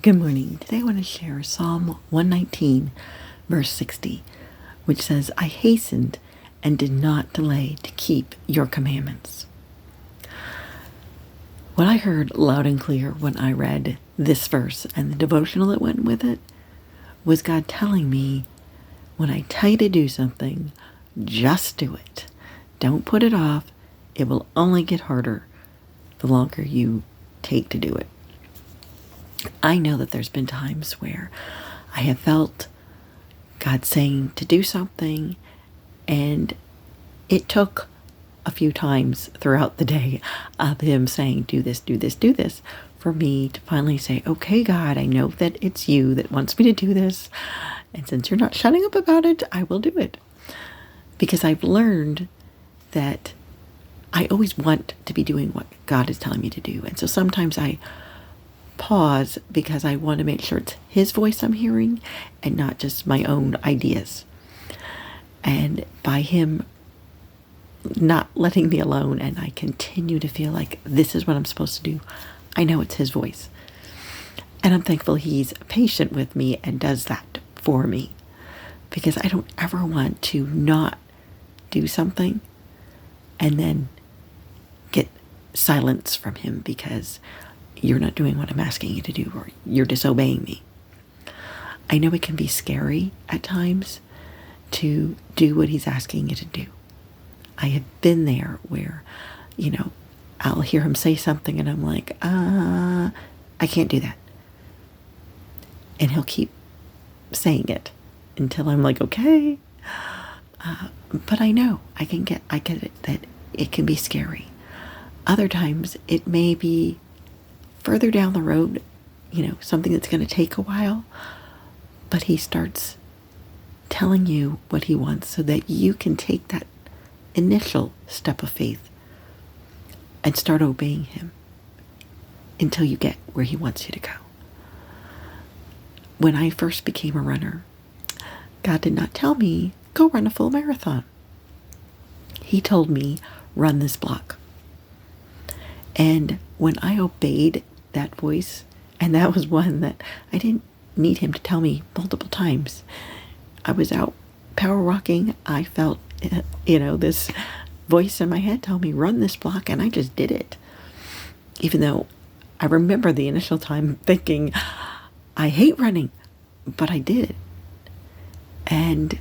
Good morning. Today I want to share Psalm 119, verse 60, which says, I hastened and did not delay to keep your commandments. What I heard loud and clear when I read this verse and the devotional that went with it was God telling me, when I tell you to do something, just do it. Don't put it off. It will only get harder the longer you take to do it. I know that there's been times where I have felt God saying to do something, and it took a few times throughout the day of Him saying, do this, do this, do this, for me to finally say, okay, God, I know that it's you that wants me to do this, and since you're not shutting up about it, I will do it. Because I've learned that I always want to be doing what God is telling me to do, and so sometimes I pause because I want to make sure it's His voice I'm hearing and not just my own ideas. And by Him not letting me alone and I continue to feel like this is what I'm supposed to do, I know it's His voice. And I'm thankful He's patient with me and does that for me, because I don't ever want to not do something and then get silence from Him because you're not doing what I'm asking you to do, or you're disobeying me. I know it can be scary at times to do what He's asking you to do. I have been there where, I'll hear Him say something and I'm like, I can't do that. And He'll keep saying it until I'm like, okay. But I know I get it, that it can be scary. Other times it may be further down the road, something that's going to take a while, but He starts telling you what He wants so that you can take that initial step of faith and start obeying Him until you get where He wants you to go. When I first became a runner, God did not tell me, go run a full marathon. He told me, run this block. And when I obeyed that voice, and that was one that I didn't need Him to tell me multiple times. I was out power walking. I felt, this voice in my head tell me, run this block, and I just did it. Even though I remember the initial time thinking, I hate running, but I did it. And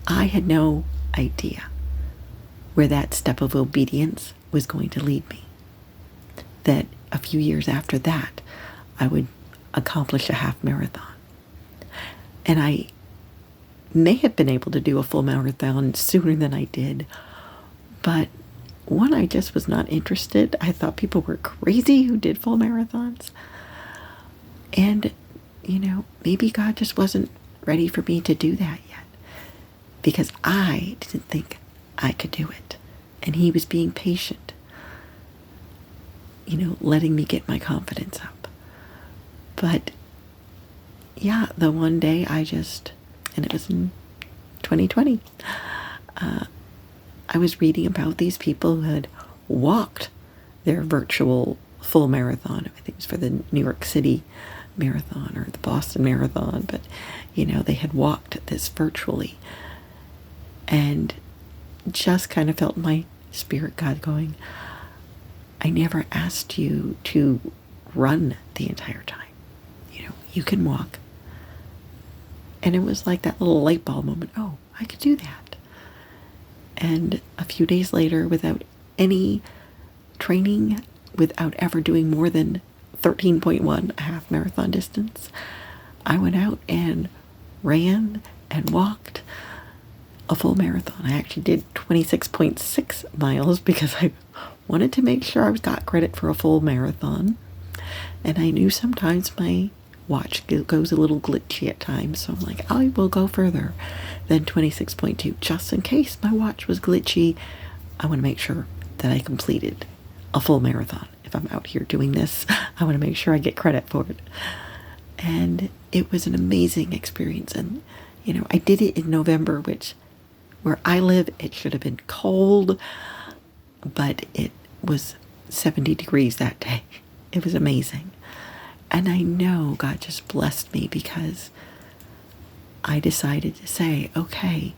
I had no idea where that step of obedience was going to lead me. That a few years after that, I would accomplish a half marathon. And I may have been able to do a full marathon sooner than I did, but one, I just was not interested. I thought people were crazy who did full marathons. And, maybe God just wasn't ready for me to do that yet, because I didn't think I could do it. And He was being patient, letting me get my confidence up. But yeah, the one day and it was in 2020, I was reading about these people who had walked their virtual full marathon. I think it was for the New York City Marathon or the Boston Marathon, but they had walked this virtually, and just kind of felt my spirit God going, I never asked you to run the entire time. You can walk. And it was like that little light bulb moment. Oh, I could do that. And a few days later, without any training, without ever doing more than 13.1, a half marathon distance, I went out and ran and walked a full marathon. I actually did 26.6 miles because I wanted to make sure I got credit for a full marathon. And I knew sometimes my watch goes a little glitchy at times, so I'm like, I will go further than 26.2 just in case my watch was glitchy. I want to make sure that I completed a full marathon. If I'm out here doing this, I want to make sure I get credit for it. And it was an amazing experience. And I did it in November, which where I live, it should have been cold, but it was 70 degrees that day. It was amazing. And I know God just blessed me because I decided to say, okay,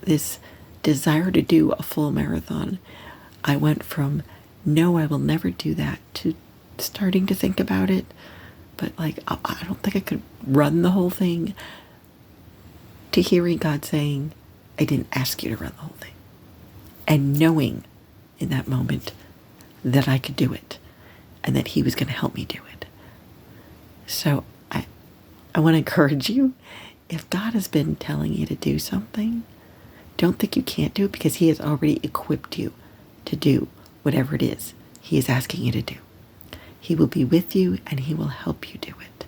this desire to do a full marathon, I went from, no, I will never do that, to starting to think about it. But like, I don't think I could run the whole thing, to hearing God saying, I didn't ask you to run the whole thing. And knowing in that moment that I could do it and that He was going to help me do it. So I want to encourage you, if God has been telling you to do something, don't think you can't do it, because He has already equipped you to do whatever it is He is asking you to do. He will be with you and He will help you do it.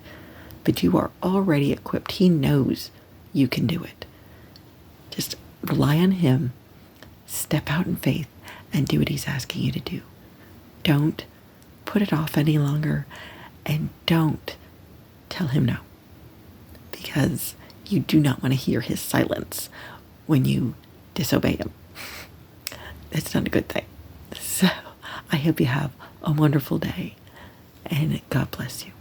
But you are already equipped. He knows you can do it. Just rely on Him, step out in faith, and do what He's asking you to do. Don't put it off any longer, and don't tell Him no, because you do not want to hear His silence when you disobey Him. That's not a good thing. So I hope you have a wonderful day, and God bless you.